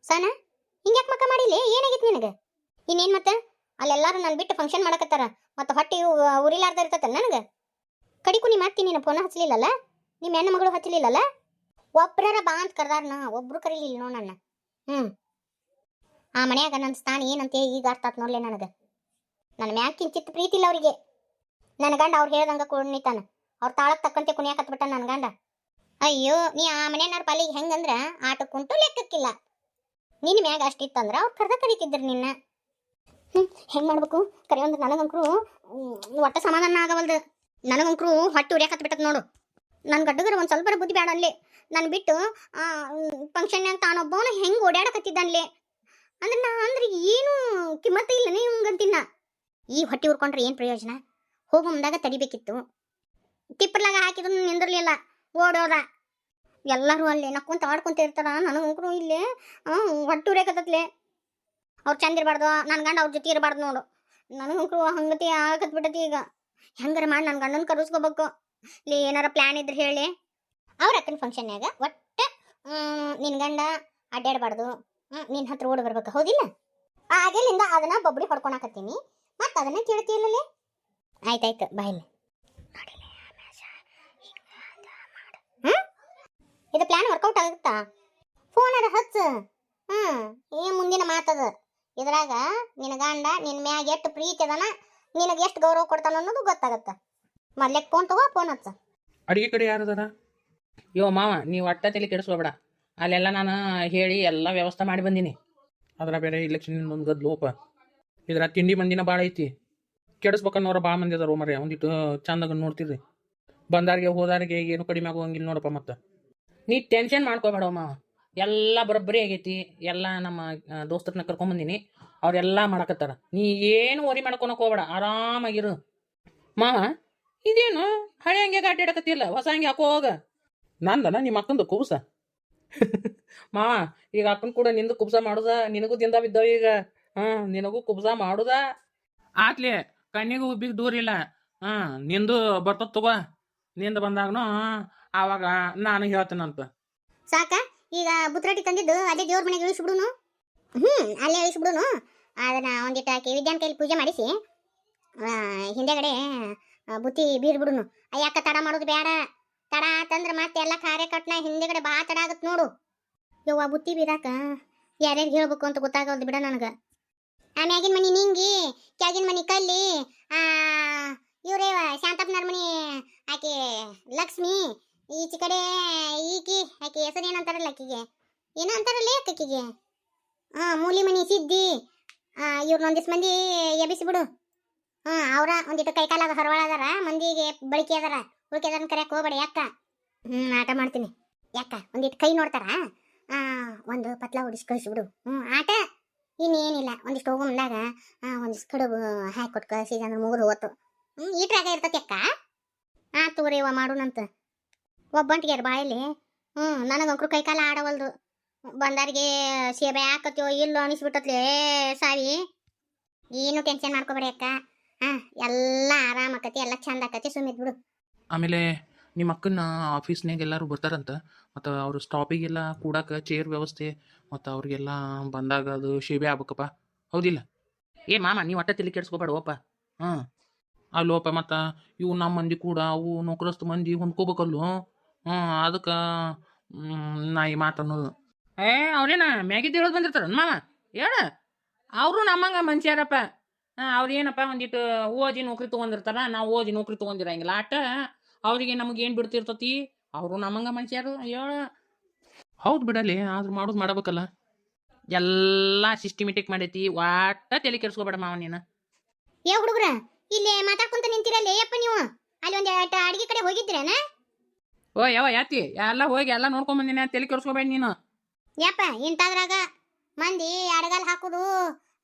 ಸಾನ ಹಿಂಗ್ಯಾಕ್ ಮಕ್ಕ ಮಾಡಿಲ್ಲ ಏನಾಗಿತ್ತು ನಿನಗೆ ಇನ್ನೇನ್ ಮತ್ತೆ ಅಲ್ಲೆಲ್ಲಾರು ನಾನು ಬಿಟ್ಟು ಫಂಕ್ಷನ್ ಮಾಡಕತ್ತಾರ ಮತ್ತೆ ಹೊಟ್ಟಿ ಉರಿಲಾರ್ದ ಇರ್ತೈತೆ ನನಗೆ ಕಡಿಕು ನೀ ಮಾಡ್ತೀನಿ ನೀನು ಫೋನ್ ಹಚ್ಚಲಿಲ್ಲಲ್ಲ ನಿಮ್ಮ ಹೆಣ್ಣು ಮಗಳು ಹಚ್ಚಲಿಲ್ಲಲ್ಲ ಒಬ್ಬರ ಬಾ ಅಂತ ಕರ್ದಾರನ ಒಬ್ರು ಕರೀಲಿಲ್ಲ ನೋ ನನ್ನ ಆ ಮನ್ಯಾಗ ನನ್ನ ಸ್ಥಾನ ಏನಂತ ಈಗ ಅರ್ಥ ಆತ್ ನೋಡ್ಲೆ ನನಗೆ ನನ್ನ ಮ್ಯಾಗ ಕಿಂಚಿತ್ ಪ್ರೀತಿ ಇಲ್ಲ ಅವರಿಗೆ ನನ್ನ ಗಂಡ ಅವ್ರು ಹೇಳ್ದಂಗ ಕುಣಿತಾನ ಅವ್ರ ತಾಳಕ್ ತಕ್ಕಂತೆ ಕುಣಿಯಾಕತ್ಬಿಟ್ಟ ನನ್ನ ಗಂಡ ಅಯ್ಯೋ ನೀ ಆ ಮನೆಯವ್ರ ಪಾಲಿಗೆ ಹೆಂಗಂದ್ರ ಆಟಕ್ಕುಂಟು ಲೆಕ್ಕಕ್ಕಿಲ್ಲ ನಿನ್ನ ಮ್ಯಾಗ ಅಷ್ಟಿತ್ತಂದ್ರ ಅವ್ರು ಕರೀತಿದ್ರು ನಿನ್ನ ಹೆಂಗ್ ಮಾಡ್ಬೇಕು ಕರೆ ಅಂದ್ರೆ ನನಗಂಕ್ರು ಒಟ್ಟ ಸಮಾಧಾನ ಆಗವಲ್ದು ನನಗಂಕ್ರು ಹೊಟ್ಟೆ ಉರಿಯಾಕತ್ ಬಿಟ್ಟದ್ ನೋಡು ನನ್ನ ಗಡ್ಡಗರ ಒಂದು ಸ್ವಲ್ಪ ಬುದ್ಧಿ ಬೇಡ ಅನ್ಲಿ ನಾನು ಬಿಟ್ಟು ಫಂಕ್ಷನ್ಯಾಗ ತಾನೊಬ್ಬವನ ಹೆಂಗೆ ಓಡಾಡಕತ್ತಿದ್ದನ್ಲಿ ಅಂದ್ರೆ ಏನು ಕಿಮ್ಮತ್ತ ಇಲ್ಲ ನಿಂಗಂತಿನ್ನ ಈ ಹೊಟ್ಟೆ ಉರ್ಕೊಂಡ್ರೆ ಏನು ಪ್ರಯೋಜನ ಹೋಗೋ ಮುಂದಾಗ ತಡಿಬೇಕಿತ್ತು ತಿಪ್ಪರ್ಲಾಗ ಹಾಕಿದ್ರು ನಿಂದಿರ್ಲಿಲ್ಲ ಓಡೋದ ಎಲ್ಲರೂ ಅಲ್ಲಿ ನಕ್ಕೊಂತ ಆಡ್ಕೊಂತ ಇರ್ತಾರ ನನಗಂಕ್ರು ಇಲ್ಲಿ ಹೊಟ್ಟೆ ಉರಿಯಾಕತ್ತತ್ಲೆ ಅವ್ರು ಚಂದ ಇರಬಾರ್ದು ನನ್ನ ಗಂಡ ಅವ್ರ ಜೊತೆ ಇರಬಾರ್ದು ನೋಡು ನನಗಂಕ್ರು ಹಂಗತಿ ಆಗತ್ ಬಿಟ್ಟತಿ ಈಗ ಹೆಂಗಾರ ಮಾಡಿ ನನ್ನ ಗಂಡನ ಕರೆಸ್ಕೋಬೇಕು ಇಲ್ಲಿ ಏನಾರ ಪ್ಲ್ಯಾನ್ ಇದ್ರೆ ಹೇಳಿ ಅವ್ರ ಅಕ್ಕನ ಫಂಕ್ಷನ್ಯಾಗ ಒಟ್ಟ ನಿನ್ನ ಗಂಡ ಅಡ್ಡಾಡಬಾರ್ದು ನಿನ್ನ ಹತ್ರ ಓಡಿ ಬರ್ಬೇಕು ಹೌದಿಲ್ಲ ಆಗಲಿಂದ ಅದನ್ನ ಬೊಬ್ಬಡಿ ಹೊಡ್ಕೊಳಕತ್ತೀನಿ ಮತ್ತೆ ಅದನ್ನ ಕೇಳ್ತಿಲ್ಲ ಆಯ್ತಾಯ್ತು ಬಾಯಿಲ್ಲ ಇದು ಪ್ಲಾನ್ ವರ್ಕೌಟ್ ಆಗುತ್ತಾ ಫೋನರ ಹಚ್ಚ ಏನ್ ಮುಂದಿನ ಮಾತದ ಇದ್ರಾಗ ನಿನ್ನ ಗಂಡ ನಿನ್ನ ಮ್ಯಾಗ ಎಷ್ಟು ಪ್ರೀತಿ ಅದನ ನಿನಗೆ ಎಷ್ಟು ಗೌರವ ಕೊಡ್ತಾನ ಅನ್ನೋದು ಗೊತ್ತಾಗತ್ತ ಮೊದ್ಲೇಕ್ ಫೋನ್ ತಗೋ ಫೋನ್ ಹಚ್ಚ ಅಡಿಗೆ ಕಡೆ ಯಾರದಾರ ಯೋ ಮಾವ ನೀವು ಒಟ್ಟ ತಲೆ ಕೆಡಿಸ್ಕೋಬೇಡ ಅಲ್ಲೆಲ್ಲ ನಾನು ಹೇಳಿ ಎಲ್ಲ ವ್ಯವಸ್ಥೆ ಮಾಡಿ ಬಂದೀನಿ ಅದ್ರ ಬೇರೆ ಇಲೆಕ್ಷನ್ ಒಂದು ಗದ್ಲೋಪ ಇದ್ರ ತಿಂಡಿ ಮಂದಿನ ಭಾಳ ಐತಿ ಕೆಡಿಸ್ಬೇಕನ್ನೋರ ಭಾಳ ಮಂದಿ ಅದಾರ ಮರ್ಯ ಒಂದಿಟ್ಟು ಚಂದಾಗ ನೋಡ್ತಿರ್ರಿ ಬಂದಾರಿಗೆ ಹೋದಾರಿಗೆ ಏನು ಕಡಿಮೆ ಆಗೋಂಗಿಲ್ಲ ನೋಡಪ್ಪ ಮತ್ತೆ ನೀ ಟೆನ್ಷನ್ ಮಾಡ್ಕೋಬೇಡ ಮಾವ ಎಲ್ಲ ಬರೋಬ್ಬರಿ ಆಗೈತಿ ಎಲ್ಲ ನಮ್ಮ ದೋಸ್ತರನ್ನ ಕರ್ಕೊಂಬಂದಿನಿ ಅವರೆಲ್ಲ ಮಾಡಕತ್ತಾರ ನೀ ಏನು ವರಿ ಮಾಡ್ಕೊಳಕ್ ಹೋಗ್ಬೇಡ ಆರಾಮಾಗಿರು ಮಾವ ಇದೇನು ಹಳೆ ಹಂಗೆ ಗಾಟಾಡಕತ್ತಿಲ್ಲ ಹೊಸ ಹಂಗೆ ಹಾಕೋ ಹೋಗ ನಂದನ ನಿಮ್ಮ ಅಕ್ಕಂದು ಕುಬ್ಸ ಮಾವ ಈಗ ಅಕ್ಕನ ಕೂಡ ನಿಂದು ಕುಬ್ಸ ಮಾಡುದ ನಿನಗೂ ದಿಂದ ಬಿದ್ದಾವ ಈಗ ನಿನಗೂ ಕುಬ್ಸ ಮಾಡುದ ಆತ್ಲಿ ಕಣ್ಣಿಗೂ ಉಬ್ಬಿಗೆ ದೂರ ಇಲ್ಲ ನಿಂದು ಬರ್ತದ ತಗೋ ನಿಂದು ಬಂದಾಗನು ಆವಾಗ ನಾನು ಹೇಳ್ತೇನಂತ ಸಾಕ ಈಗ ಬುತ್ರಾಟಿ ತಂದಿದ್ದು ಅದೇ ದೇವ್ರ ಮನೆಗೆ ಇಳಿಸ್ಬಿಡುನು ಅಲ್ಲೇ ಇಳಿಸ್ಬಿಡುನು ಅದನ್ನ ಒಂದಿಟ್ಟು ಆಕಿ ವಿದ್ಯಾನ್ ಕೈಲಿ ಪೂಜೆ ಮಾಡಿಸಿ ಹಿಂದೆಗಡೆ ಬುತ್ತಿ ಬೀರ್ಬಿಡುನು ಯಾಕ ತಡ ಮಾಡೋದು ಬೇಡ ತಡ ಆತಂದ್ರೆ ಮತ್ತೆ ಎಲ್ಲ ಕಾರ್ಯಕಟ್ನ ಹಿಂದೆಗಡೆ ಬಾ ತಡ ಆಗತ್ ನೋಡು ಯವ್ವ ಬುತ್ತಿ ಬೀರಾಕ ಯಾರ್ಯಾರಿಗೆ ಹೇಳ್ಬೇಕು ಅಂತ ಗೊತ್ತಾಗಲ್ದು ಬಿಡ ನನಗೆ ಆ ಮ್ಯಾಗಿನ ಮನಿ ನಿಂಗಿ ಕೆಳಗಿನ ಮನಿ ಕಲ್ಲಿ ಇವ್ರೇವ ಶಾಂತಪ್ಪನವ್ರ ಮನಿ ಆಕೆ ಲಕ್ಷ್ಮಿ ಈಚೆ ಕಡೆ ಈಕಿ ಆಕೆ ಹೆಸರು ಏನಂತಾರಲ್ಲ ಆಕಿಗೆ ಏನೋ ಅಂತಾರಲ್ಲ ಆಕಿಗೆ ಮೂಲಿ ಮನಿ ಸಿದ್ದಿ ಇವ್ರನ್ನೊಂದಿಷ್ಟು ಮಂದಿ ಎಬ್ಬಿಸಿಬಿಡು ಅವ್ರ ಒಂದಿಟ್ಟು ಕೈಕಾಲಾಗ ಹೊರವಾಳ ಅದಾರ ಮಂದಿಗೆ ಬಳಿಕೆ ಅದಾರ ಉಳ್ಕೆದಾರನ್ನ ಕರೆಯಕ್ಕೆ ಹೋಗ್ಬೇಡ ಯಾಕ ಆಟ ಮಾಡ್ತೀನಿ ಯಾಕ ಒಂದಿಟ್ಟು ಕೈ ನೋಡ್ತಾರ ಒಂದು ಪತ್ಲ ಹೊಡಿಸಿ ಕಳಿಸ್ಬಿಡು ಆಟ ಇನ್ನೇನಿಲ್ಲ ಒಂದಿಷ್ಟು ಹೋಗೋ ಮುಂದಾಗ ಒಂದಿಷ್ಟು ಕಡುಬು ಹಾಕಿ ಕಳಿಸಿದ ಅಂದ್ರೆ ಮುಗಿದು ಹೋತು ಈಟ್ರಾಗ ಇರ್ತತಿ ಅಕ್ಕ ತಗೋರಿವ ಮಾಡೋಣಂತ ಒಬ್ಬಂಟಿಗೆ ಬಾಯಲ್ಲಿ ನನಗಂಕ್ರು ಕೈಕಾಲ ಆಡವಲ್ದು ಬಂದಾರಿಗೆ ಸೇಬೆ ಹಾಕತ್ಯೋ ಇಲ್ಲೋ ಅನಿಸ್ಬಿಟ್ಟತ್ಲೇ ಸಾರಿ ಏನು ಟೆನ್ಷನ್ ಮಾಡ್ಕೋಬೇಡಿ ಅಕ್ಕ ಎಲ್ಲ ಆರಾಮ ಆಕತಿ ಎಲ್ಲ ಚಂದ ಆಕತಿ ಸುಮ್ಮಿದ್ ಬಿಡು ಆಮೇಲೆ ನಿಮ್ಮ ಅಕ್ಕನ ಆಫೀಸ್ನಾಗ ಎಲ್ಲರೂ ಬರ್ತಾರಂತ ಮತ್ತು ಅವ್ರ ಸ್ಟಾಪಿಗೆಲ್ಲ ಕೂಡಕ್ಕೆ ಚೇರ್ ವ್ಯವಸ್ಥೆ ಮತ್ತು ಅವ್ರಿಗೆಲ್ಲ ಬಂದಾಗ ಅದು ಶೇಬೆ ಆಗ್ಬೇಕಪ್ಪ ಹೌದಿಲ್ಲ ಮಾಮ ನೀವು ಒಟ್ಟ ತಲೆ ಕೆಡಿಸ್ಕೋಬೇಡವಪ್ಪ ಅಲ್ಲೋಪ ಮತ್ತು ಇವು ನಮ್ಮ ಮಂದಿ ಕೂಡ ಅವು ನೌಕರಸ್ಥ ಮಂದಿ ಹೊಂದ್ಕೋಬೇಕಲ್ಲು ಅದಕ್ಕೆ ನಾ ಈ ಮಾತನ್ನೋದು ಅವ್ರೇನ ಮ್ಯಾಗಿದ್ದು ಹೇಳೋದು ಬಂದಿರ್ತಾರ ಮಾಮ ಹೇಳ ಅವರು ನಮ್ಮಂಗ ಮನುಷ್ಯರಪ್ಪ ಅವ್ರೇನಪ್ಪ ಒಂದಿಟ್ಟು ಓದಿ ನೌಕರಿ ತೊಗೊಂಡಿರ್ತಾರ ನಾವು ಓದಿ ನೌಕರಿ ತೊಗೊಂಡಿರಂಗಿಲ್ಲ ಆಟ ಅವ್ರಿಗೆ ನಮಗೇನು ಬಿಡ್ತಿರ್ತತಿ ಅವರು ನಮ್ಮಂಗ ಮನುಷ್ಯರು ಹೇಳ ಹೌದು ಬಿಡಲಿ ಆದ್ರೂ ಮಾಡೋದು ಮಾಡಬೇಕಲ್ಲ ಎಲ್ಲ ಸಿಸ್ಟಮೆಟಿಕ್ ಮಾಡೈತಿ ಒಟ್ಟ ತಲೆ ಕೆಡಿಸ್ಕೋಬೇಡ ಮಾವ ನೀನು ಹುಡುಗ್ರ ಇಲ್ಲಿ ಮಾತಾಡ್ಕೊಂತ ನಿಂತಿರಲ್ಲ ಯಪ್ಪ ನೀವು ಅಲ್ಲಿ ಒಂದು ಅಡಿಗೆ ಕಡೆ ಹೋಗಿದ್ರೇನ ಯಾವ ಯಾತಿ ಎಲ್ಲ ಹೋಗಿ ಎಲ್ಲ ನೋಡ್ಕೊಂಬಂದಿನ ತಲೆ ಕೆಡಿಸ್ಕೋಬೇಡ ನೀನು ಯಪ್ಪ ಇಂಥದ್ರಾಗ ಮಂದಿ ಅಡಗಾಲ್ ಹಾಕುದು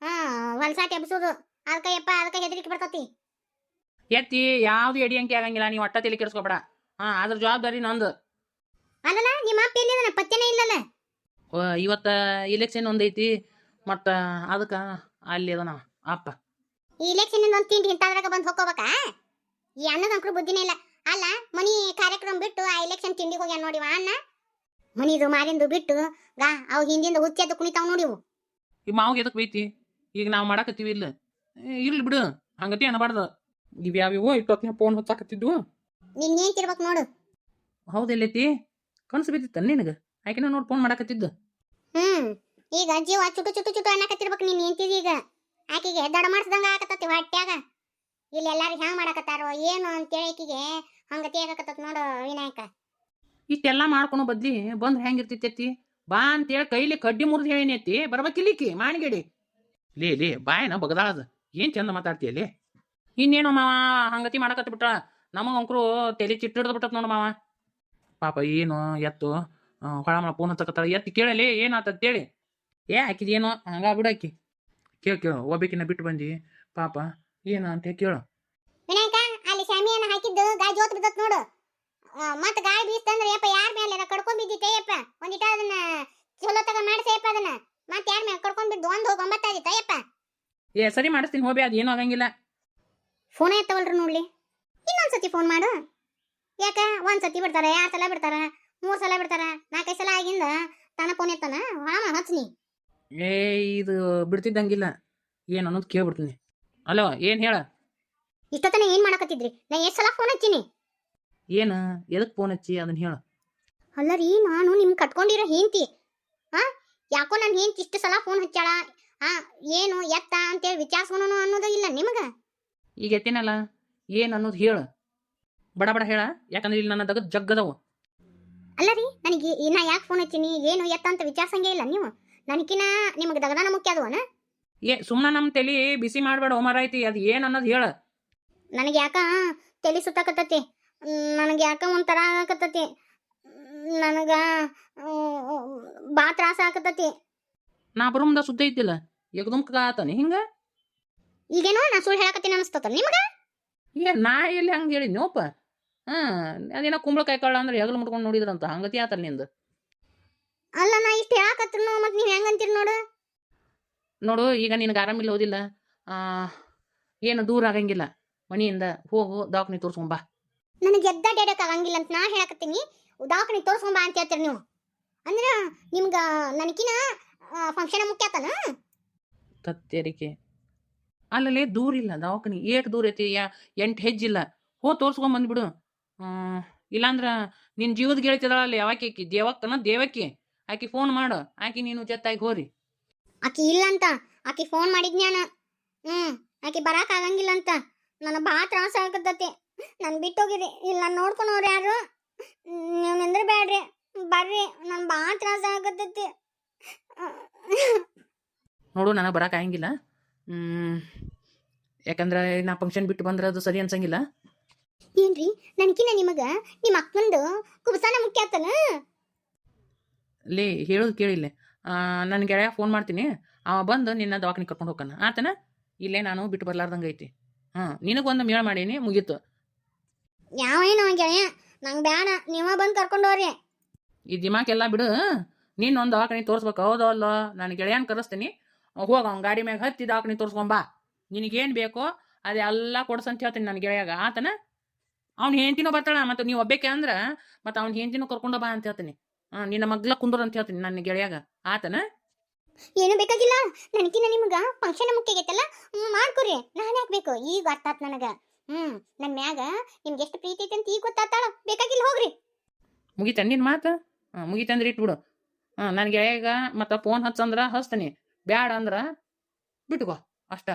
ಹೊಲ್ಸಾಟಿ ಎಬ್ಸೋದು ಅದಕ್ಕೆ ಹೆದರಿಕೆ ಬರ್ತತಿ ಎತ್ತಿ ಯಾವ್ದು ಎಡಿ ಅಂಕಿ ಆಗಂಗಿಲ್ಲ ನೀವು ಒಟ್ಟ ತಲೆ ಕೆಡಿಸ್ಕೋಬೇಡ ಅದ್ರ ಜವಾಬ್ದಾರಿ ನಂದು ಅಲ್ಲಲ್ಲ ನಿಮ್ಮ ಅಪ್ಪ ಎಲ್ಲಿದಾನ ಪತ್ತೆನೇ ಇಲ್ಲಲ್ಲ ಇವತ್ತ ಇಲೆಕ್ಷನ್ ಒಂದೈತಿ ಮತ್ತು ಅದಕ್ಕೆ ಅಲ್ಲಿ ಅದನ ಅಪ್ಪ ಈ ಇಲೆಕ್ಷನ್ ಒಂದು ತಿಂಡಿ ಇಂಥದ್ರಾಗ ಬಂದು ಹೋಗ್ಕೋಬೇಕಾ ಈ ಅನ್ನದಂಕ್ರು ಬುದ್ಧಿನೇ ಇಲ್ಲ ಅಲ್ಲ ಮನಿ ಕಾರ್ಯಕ್ರಮ ಬಿಟ್ಟು ಆ ಇಲೆಕ್ಷನ್ ತಿಂಡಿಗೆ ಹೋಗ್ಯಾನ ನೋಡಿವ ಅಣ್ಣ ಮನಿದು ಮಾರಿಂದು ಬಿಟ್ಟು ಅವು ಹಿಂದಿಂದ ಹುಚ್ಚೆದ್ದು ಕುಣಿತಾವ್ ನೋಡಿವು. ಈ ಮಾವಿಗೆ ಎದಕ್ ಬೈತಿ? ಈಗ ನಾವು ಮಾಡಾಕತ್ತೀವಿ ಇಲ್ಲ ಇರ್ಲಿ ಬಿಡು, ಹಂಗತಿ ಅನ್ನಬಾರ್ದು. ಇವ್ಯಾವಿವೋ ಇಟ್ಟೊತ್ತಿನ ಫೋನ್ ಹೊತ್ತಾಕತ್ತಿದ್ವು. ನಿನ್ ಏನ್ತಿರ್ಬೇಕು ನೋಡು. ಹೌದೆಲ್ಲೈತಿ, ಕನಸು ಬಿದ್ದಿತ್ತ ನಿನಗೆ? ಆಕಿನ ನೋಡಿ ಫೋನ್ ಮಾಡಾಕತ್ತಿದ್ದು. ಈಗ ಜೀವ ಚುಟು ಚುಟು ಚುಟು ಅನ್ನಕತ್ತಿರ್ಬೇಕು ನೀನ್ ಏನ್ತಿದಿ. ಈಗ ಆಕಿಗೆ ದಡ ಮಾಡಿಸ್ದಂಗ ಆಕತ್ತತಿ ಹೊಟ್ಯಾಗ. ಇಲ್ಲಿ ಎಲ್ಲಾರು ಹ್ಯಾಂಗ ಮಾಡಾಕತ್ತಾರೋ ಏನು ಅಂತೇಳಿ ಆಕಿಗೆ ಹಂಗತಿ ಆಗಕತ್ತತ್ ನೋಡು ವಿನಾಯಕ. ಇಷ್ಟೆಲ್ಲ ಮಾಡ್ಕೊಳೋ ಬದ್ಲಿ ಬಂದ್ ಹೆಂಗಿರ್ತೈತಿ? ಬಾ ಅಂತೇಳಿ ಕೈಲಿ ಕಡ್ಡಿ ಮುರಿದು ಹೇಳಿನೈತಿ, ಬರ್ಬೇಕಿಲ್ಲಿಕ್ಕಿ ಮಾಣಿಗೇಡಿ. ಲೇ ಬಾಯನ ಬಗದಾಳದ, ಏನ್ ಚಂದ ಮಾತಾಡ್ತೀಯಲ್ಲಿ. ಇನ್ನೇನು ಮಾವ ಹಂಗತಿ ಮಾಡಕತ್ತ ಬಿಟ್ಟ, ನಮಗಂಕರು ತಲೆ ಚಿಟ್ಟಿಡ್ದು ಬಿಟ್ಟತ್ ನೋಡು ಮಾವ. ಪಾಪ ಏನು ಎತ್ತು ಹೊಳಮಳ ಫೋನ್ ಹಚ್ಚಕತ್ತಾಳ, ಎತ್ತಿ ಕೇಳಲಿ ಏನಾತಂತೇಳಿ. ಹಾಕಿದೇನೋ ಹಂಗ ಬಿಡಾಕಿ. ಕೇಳು ಒಬ್ಬಕಿನ ಬಿಟ್ಟು ಬಂದಿ ಪಾಪ ಏನ ಅಂತ ಕೇಳು. ವಿನಾಯಕ ಅಲ್ಲಿ ಶಾಮಿಯಾನ ಹಾಕಿದ್ದು ಗಾಳಿ ಜೋತ್ ಬಿದ್ದತ್ ನೋಡು. ಮತ್ತ ಗಾಳಿ ಬೀಸ್ತಂದ್ರೆ ಯಪ್ಪ ಯಾರ ಮೇಲೆ ಕಡ್ಕೊಂಡ್ ಬಿದ್ದಿತ್ತಯ್ಯಪ್ಪ. ಒಂದಿಟ ಅದನ್ನ ಚಲೋ ತಗ ಮಾಡ್ಸೇಯಪ್ಪ. ಅದನ್ನ ಮತ್ತೆ ಯಾರ ಮೇಲೆ ಕಡ್ಕೊಂಡ್ ಬಿದ್ದು 1 ಆಗಿತ್ತಯ್ಯಪ್ಪ. ಸರಿ ಮಾಡಿಸ್ತೀನಿ ಹೋಗಿ, ಅದು ಏನೂ ಆಗಂಗಿಲ್ಲ. ಫೋನ್ ಎತ್ತವಲ್ರಿ ನೋಡ್ಲಿ, ಇನ್ನೊಂದ್ಸತಿ ಫೋನ್ ಮಾಡು. ಯಾಕ ಒಂದ್ಸತಿ ಬಿಡ್ತಾರ, 2 ಸಲ ಬಿಡ್ತಾರ, 3 ಸಲ ಬಿಡ್ತಾರ, 4-5 ಸಲ ಆಗಿಂದ ತಾನ ಫೋನ್ ಎತ್ತಾನ. ಹಚ್ನಿ. ಇದು ಬಿಡ್ತಿದ್ದಂಗಿಲ್ಲ, ಏನು ಅನ್ನೋದು ಕೇಳ್ಬಿಡ್ತೀನಿ. ಅಲೋ, ಏನ್ ಹೇಳ? ಇಷ್ಟೊತ್ತನ ಏನ್ ಮಾಡಕತ್ತಿದ್ರಿ? ನಾ ಎಷ್ಟ್ ಸಲ ಫೋನ್ ಹಚ್ಚಿನಿ. ಏನು ಎದಕ್ ಫೋನ್ ಹಚ್ಚಿ ಅದನ್ನ ಹೇಳ. ಅಲ್ಲರಿ, ನಾನು ನಿಮ್ ಕಟ್ಕೊಂಡಿರೋ ಹೆಂಡತಿ. ಯಾಕೋ ನನ್ನ ಹೆಂಡತಿ ಇಷ್ಟು ಸಲ ಫೋನ್ ಹಚ್ಚಾಳ, ಏನು ಎತ್ತ ಅಂತೇಳಿ ವಿಚಾರಿಸೋಣ ಅನ್ನೋದು ಇಲ್ಲ ನಿಮಗ. ಈಗ ಎತ್ತಿನಲ್ಲ, ಏನ್ ಅನ್ನೋದು ಹೇಳು, ಬಡ ಬಡ ಹೇಳ. ಯಾಕಂದ್ರೆ ಇಲ್ಲಿ ನನ್ನ ದಗದ್ ಜಗ್ಗದವು. ಅಲ್ಲರಿ, ನನಗೆ ನಾ ಯಾಕೆ ಫೋನ್ ಹಚ್ಚಿನಿ ಏನು ಎತ್ತ ಅಂತ ವಿಚಾರಿಸಂಗೇ ಇಲ್ಲ ನೀವು. ನನಕಿನ ನಿಮಗೆ ದಗದಾನ ಮುಖ್ಯ ಅದವನ? ಸುಮ್ಮನೆ ನಮ್ಮ ತಲೆ ಬಿಸಿ ಮಾಡಬೇಡ ಓಮರಾಯ್ತಿ. ಅದು ಏನ್ ಅನ್ನೋದು ಹೇಳ. ನನಗೆ ಯಾಕ ತಲೆ ಸುತ್ತಾಕತ್ತತಿ, ನನಗೆ ಯಾಕ ಒಂಥರ ಆಗಕತ್ತತಿ, ನನಗ ಬಾ ತ್ರಾಸ ಆಗಕತ್ತತಿ. ನಾ ಬರುಮುಂದ ಸುದ್ದ ಇದ್ದಿಲ್ಲ, ಎಗದುಮ್ಕ ಆತಾನೆ ಹಿಂಗ. ಈಗೇನೋ ನಾ ಸುಳ್ಳು ಹೇಳಕತ್ತೀನಿ ಅನಿಸ್ತತ ನಿಮಗ? ನಾ ಎಲ್ಲಿ ಹಂಗೆ ಹೇಳಿದ್ನೋಪ. ಅದೇನೋ ಕುಂಬಳಕಾಯಿ ಕಾಳ ಅಂದ್ರೆ ಹೆಗಲು ಮುಟ್ಕೊಂಡು ನೋಡಿದ್ರಂತ, ಹಂಗತಿ ಆತಲ್ಲ ನಿಂದು. ಅಲ್ಲ, ನಾ ಇಷ್ಟು ಹೇಳಕತ್ರು ಮತ್ತೆ ನೀವು ಹೆಂಗಂತೀರಿ ನೋಡು. ಈಗ ನಿನಗೆ ಆರಾಮಿಲ್ಲ ಹೋದಿಲ್ಲ, ಏನು ದೂರ ಆಗಂಗಿಲ್ಲ, ಮನೆಯಿಂದ ಹೋಗು ದವಾಖಾನೆ ತೋರ್ಸ್ಕೊಂಬಾ. ನನಗೆ ಎದ್ದ ಡೇಡಕ್ ಆಗಂಗಿಲ್ಲ ಅಂತ ನಾ ಹೇಳಕತ್ತೀನಿ. ದವಾಖಾನೆ ತೋರ್ಸ್ಕೊಂಬಾ ಅಂತ ಹೇಳ್ತೀರಿ ನೀವು. ಅಂದ್ರೆ ನಿಮ್ಗ ನನಕಿನ ಫಂಕ್ಷನ್ ಮುಖ್ಯ ಆತನ? ತತ್ತೇರಿಕೆ ಅಲ್ಲಲ್ಲೇ ದೂರ ಇಲ್ಲ ದವಾಖಾನೆ, ಏಟ್ ದೂರ ಐತಿ? 8 ಹೆಜ್ಜಿಲ್ಲ. ತೋರ್ಸ್ಕೊಂಡ್ ಬಂದ್ಬಿಡು. ಇಲ್ಲಾಂದ್ರ ನಿನ್ ಜೀವದ ಗೆಳತಿದಾಳಲ್ಲಿ ಯಾವಾಕಿ ದೇವಕ್ಕನ ದೇವಕ್ಕಿ, ಆಕಿ ಫೋನ್ ಮಾಡು, ಆಕಿ ನೀನು ಜೊತ್ತಾಗಿ ಹೋರಿ. ಆಕಿ ಇಲ್ಲ ಅಂತ, ಆಕಿ ಫೋನ್ ಮಾಡಿದ್ನ್ಯಾನ. ಆಕಿ ಬರಾಕ್ ಆಗಂಗಿಲ್ಲ ಅಂತ. ನನ್ನ ಬಾ ತ್ರಾಸ ಆಗತೈತಿ. ನನ್ ಬಿಟ್ಟೋಗಿರಿ, ಇಲ್ಲ ನೋಡ್ಕೊಂಡವ್ರು ಯಾರು, ನೀವು ನಿಂದ್ರ ಬ್ಯಾಡ್ರಿ, ಬರ್ರಿ, ನನ್ ಬಾ ತ್ರಾಸ ಆಗತೈತಿ. ನೋಡು, ನನಗೆ ಬರಾಕ್ ಆಗಂಗಿಲ್ಲ. ಯಾಕಂದ್ರೆ ನಾ ಫಂಕ್ಷನ್ ಬಿಟ್ಟು ಬಂದ್ರೆ ಅದು ಸರಿ ಅನ್ಸಂಗಿಲ್ಲ. ಏನ್ರಿ, ನನಕಿನ ನಿಮಗ ನಿಮ್ಮ ಅಕ್ಕಂದು ಕುಬಸಾನ ಮುಖ್ಯ ಆತನ? ಹೇಳೋದು ಕೇಳಿಲ್ಲ. ನನ್ನ ಗೆಳೆಯ ಫೋನ್ ಮಾಡ್ತೀನಿ, ಅವ ಬಂದು ನಿನ್ನ ದವಾಖಾನೆ ಕರ್ಕೊಂಡು ಹೋಗ್ತಾನ ಆತನ. ಇಲ್ಲೇ ನಾನು ಬಿಟ್ಟು ಬರ್ಲಾರ್ದಂಗೆ ಐತಿ. ನಿನಗೊಂದು ಮೇಳ ಮಾಡೀನಿ, ಮುಗೀತು. ಯಾವೇನೋ ಗೆಳೆಯ, ನಂಗೆ ಬೇಡ, ನೀವ ಬಂದು ಕರ್ಕೊಂಡೋರಿ. ಈ ದಿಮಾಕೆಲ್ಲ ಬಿಡು. ನೀನು ಒಂದು ದವಾಖಾನೆ ತೋರಿಸ್ಬೇಕು, ಹೌದೋ ಅಲ್ಲೋ? ನಾನು ಗೆಳೆಯನ್ ಕರೆಸ್ತೀನಿ, ಹೋಗ ಅವ್ನ ಗಾಡಿ ಮ್ಯಾಗ ಹತ್ತಿ ದವಾಖಾನೆ ತೋರಿಸ್ಕೊಂಬಾ. ನಿನಗೇನು ಬೇಕೋ ಅದೆಲ್ಲ ಕೊಡ್ಸಂತ ಹೇಳ್ತೀನಿ ನನ್ನ ಗೆಳೆಯಾಗ ಆತನ. ಅವ್ನ ಹೆಂಡತಿನೂ ಬರ್ತಾಳ, ಮತ್ತು ನೀವು ಒಬ್ಬೇಕೆ ಅಂದ್ರೆ ಮತ್ತು ಅವ್ನ ಹೆಂಡತಿನೂ ಕರ್ಕೊಂಡು ಬಾ ಅಂತ ಹೇಳ್ತೀನಿ. ನಿನ್ನ ಮಗ್ಲ ಕುಂದ್ರ ಅಂತ ಹೇಳ್ತೀನಿ ನನ್ನ ಗೆಳೆಯಾಗ ಆತನ. ಏನು ಬೇಕಾಗಿಲ್ಲ, ನನಕಿನ ನಿಮ್ಗ ಫಂಕ್ಷನ್ ಮುಖ್ಯ ಆಗೈತಲ್ಲ, ಮಾಡ್ಕೊರಿ. ನಾನು ಯಾಕಬೇಕು ಈಗ ಅರ್ಥಾತ್ ನನಗ. ನನ್ನ ಮ್ಯಾಗ ನಿಮ್ಗೆ ಎಷ್ಟು ಪ್ರೀತಿ ಐತೆ ಅಂತ ಈಗ ಗೊತ್ತಾತಾಳ. ಬೇಕಾಗಿಲ್ಲ, ಹೋಗ್ರಿ. ಮುಗಿತ ನಿನ್ನ ಮಾತು? ಮುಗಿತಂದ್ರೆ ಇಟ್ಬಿಡು. ನನ್ನ ಗೆಳೆಯಾಗ ಮತ್ತು ಫೋನ್ ಹಚ್ಚಂದ್ರೆ ಹಚ್ತೀನಿ, ಬ್ಯಾಡ ಅಂದ್ರೆ ಬಿಟ್ಕೋ ಅಷ್ಟ.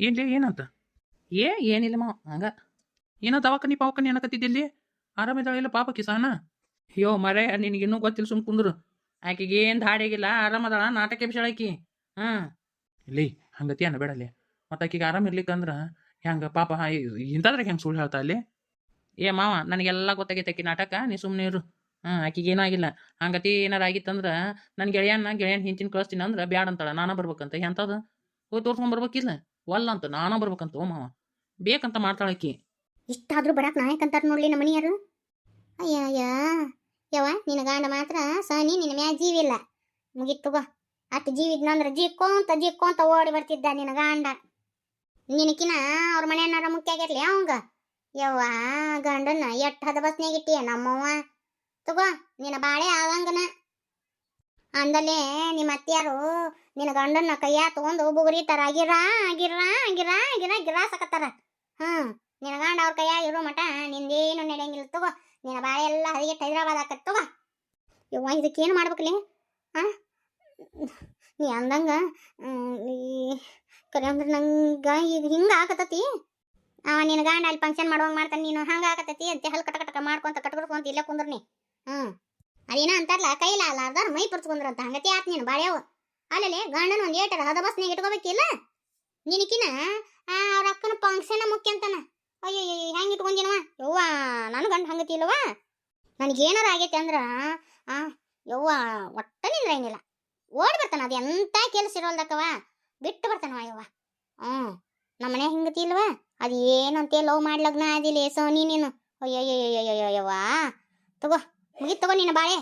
ಏನ್ಲಿ ಏನಂತ? ಏನಿಲ್ಲ ಮಾವ, ಹಂಗ ಏನೋ ದವಾಖಾನಿ ಪಾವಕನಿ ಅನ್ನಕತ್ತಿದ್ದಲ್ಲಿ. ಆರಾಮಿದ್ದಾಳೆಲ್ಲ ಪಾಪ ಕಿಸಾನ? ಅಯ್ಯೋ ಮರೆ, ನಿನಗಿನ್ನೂ ಗೊತ್ತಿಲ್ಲ, ಸುಮ್ ಕುಂದ್ರು. ಆಕೆಗೆ ಏನು ಧಾಡಿಯಾಗಿಲ್ಲ, ಆರಾಮದಾಳ, ನಾಟಕ ಬಿಸಾಳಾಕಿ. ಇಲ್ಲಿ ಹಂಗತಿ ಅನ್ನ ಬೇಡಲ್ಲಿ. ಮತ್ತು ಆಕೆಗೆ ಆರಾಮ ಇರ್ಲಿಕ್ಕಂದ್ರೆ ಹೆಂಗೆ ಪಾಪ ಇಂಥದ್ರಾಗ ಹೆಂಗೆ ಸುಳ್ಳು ಹೇಳ್ತಾ ಅಲ್ಲಿ? ಮಾವ, ನನಗೆಲ್ಲ ಗೊತ್ತಾಗೈತೆ ಆಕಿ ನಾಟಕ, ನೀ ಸುಮ್ಮನೆ ಇರು. ಆಕಿಗೆ ಏನೂ ಆಗಿಲ್ಲ. ಹಂಗತಿ ಏನಾರು ಆಗಿತ್ತಂದ್ರೆ ನನ್ನ ಗೆಳೆಯನ ಹಿಂಚಿನ ಕಳಿಸ್ತೀನಿ ಅಂದ್ರೆ ಬ್ಯಾಡ ಅಂತಾಳ. ನಾನ ಬರ್ಬೇಕಂತ ಎಂಥದ್ದು ಹೋಗಿ ತೋರ್ಸ್ಕೊಂಡ್ ಬರ್ಬೇಕಿಲ್ಲ? ಒಲ್ಲ ಅಂತ ನಾನ ಬರ್ಬೇಕಂತ. ಮಾವ ಬೇಕಂತ ಮಾಡ್ತಾಳಕಿ. ಇಷ್ಟಾದ್ರೂ ಬರಾಕ್ ನಾಯಕಂತಾರ ನೋಡ್ಲಿ ನಮ್ಮ ಮನೆಯರು. ಅಯ್ಯ ಯವ, ನಿನ್ನ ಗಂಡ ಮಾತ್ರ ಸನಿ, ನಿನ್ನ ಮ್ಯಾಗ ಜೀವ ಇಲ್ಲ. ಮುಗಿತ್ತುಗೋ, ಅಷ್ಟು ಜೀವ ಇದ್ನಂದ್ರೆ ಜಿಕ್ಕೊಂತ ಓಡಿ ಬರ್ತಿದ್ದ ನಿನ್ನ ಗಂಡ. ನಿನಕಿನ ಅವ್ರ ಮನೆಯನ್ನಾರ ಮುಖ್ಯ ಆಗಿರ್ಲಿ ಅವಂಗ. ಯವ್ವ, ಗಂಡನ್ನ ಎಟ್ಟು ಹದ ಬಸ್ನಾಗ ಇಟ್ಟಿಯ ನಮ್ಮವ್ವ. ತಗೋ ನಿನ್ನ ಬಾಳೆ ಆದಂಗನ ಅಂದಲ್ಲೇ ನಿಮ್ಮ ಅತ್ತೆಯಾರು ನಿನ್ನ ಗಂಡನ ಕೈಯ ತಗೊಂಡು ಬುಗುರಿತಾರ ಗಿರಾ ಗಿರಾ ಗಿರಾ ಗಿರಾ ಗಿರಾಸಕತ್ತಾರ. ನಿನ್ನ ಗಂಡ ಅವ್ರ ಕೈಯಾಗ ಇರೋ ಮಟ ನಿಂದೇನು ನಡೆಯಂಗಿಲ್ಲ. ತಗೋ ನಿನ್ನ ಬಾಳೆ ಎಲ್ಲ ಹರಿಗೆಟ್ಟು ಹೈದ್ರಾಬಾದ್ ಆಕತ್. ತಗೋ ಯವ್ವ ಇದಕ್ಕೇನು ಮಾಡ್ಬೇಕಲಿ? ನೀ ಅಂದಂಗ ಕರೆ ಅಂದ್ರೆ ನಂಗೆ ಈಗ ಹಿಂಗೆ ಆಕತ್ತತಿ. ನಿನ್ನ ಗಂಡ ಅಲ್ಲಿ ಫಂಕ್ಷನ್ ಮಾಡುವಂಗೆ ಮಾಡ್ತಾನೆ, ನೀನು ಹಂಗೆ ಆಕತ್ತತಿ ಅಂತ ಹಲ್ ಕಟಕ ಮಾಡ್ಕೊಂತ ಕಟ್ಕೊಡ್ಕೊಂತ ಇಲ್ಲೇ ಕುಂದ್ರನಿ. ಅದೇನ ಅಂತಾರಲ್ಲ ಕೈಲ ಅಲ್ಲಾರ್ದಾರ ಮೈ ಪರ್ಸ್ಕೊಂಡ್ರಂತ ಹಂಗತಿ ಆತ್ ನೀನು ಬಾಳ್ಯಾವ. ಅಲ್ಲಲ್ಲಿ ಗಂಡನ ಒಂದು ಏಟರ ಹದ ಬಸ್ನಾಗ ಇಟ್ಕೋಬೇಕಿಲ್ಲ ನಿನಕಿನ ಅವ್ರ ಅಕ್ಕನ ಫಂಕ್ಷನ್ ಮುಖ್ಯ ಅಂತಾನ. ಅಯ್ಯೋ ಹೆಂಗೆ ಇಟ್ಕೊಂದಿನವ ಯವ್ವ, ನನ್ನ ಗಂಡ ಹಂಗತಿ ಇಲ್ಲವ. ನನಗೇನಾರ ಆಗೈತಿ ಅಂದ್ರ ಯವ್ವ ಒಟ್ಟ ನಿಂದ್ರಂಗಿಲ್ಲ, ಓಡಿ ಬರ್ತಾನ. ಅದು ಎಂತ ಕೆಲಸ ಇರೋಲ್ದಕ್ಕವ ಬಿಟ್ಟು ಬರ್ತಾನವ ಯವ್ವ. ನಮ್ಮ ಮನೆ ಹಿಂಗತಿ ಇಲ್ವ, ಅದು ಏನಂತೆ ಲವ್ ಮಾಡ್ಲಗ್ನ ಅದಿಲ್ಲ ಸೋನಿ ನೀನು. ಅಯ್ಯಯ್ಯಯ್ಯಯ್ಯವ್ವ ತಗೋ ಮುಗಿತ್ ತಗೋ ನಿನ್ನ ಬಾಳೆ.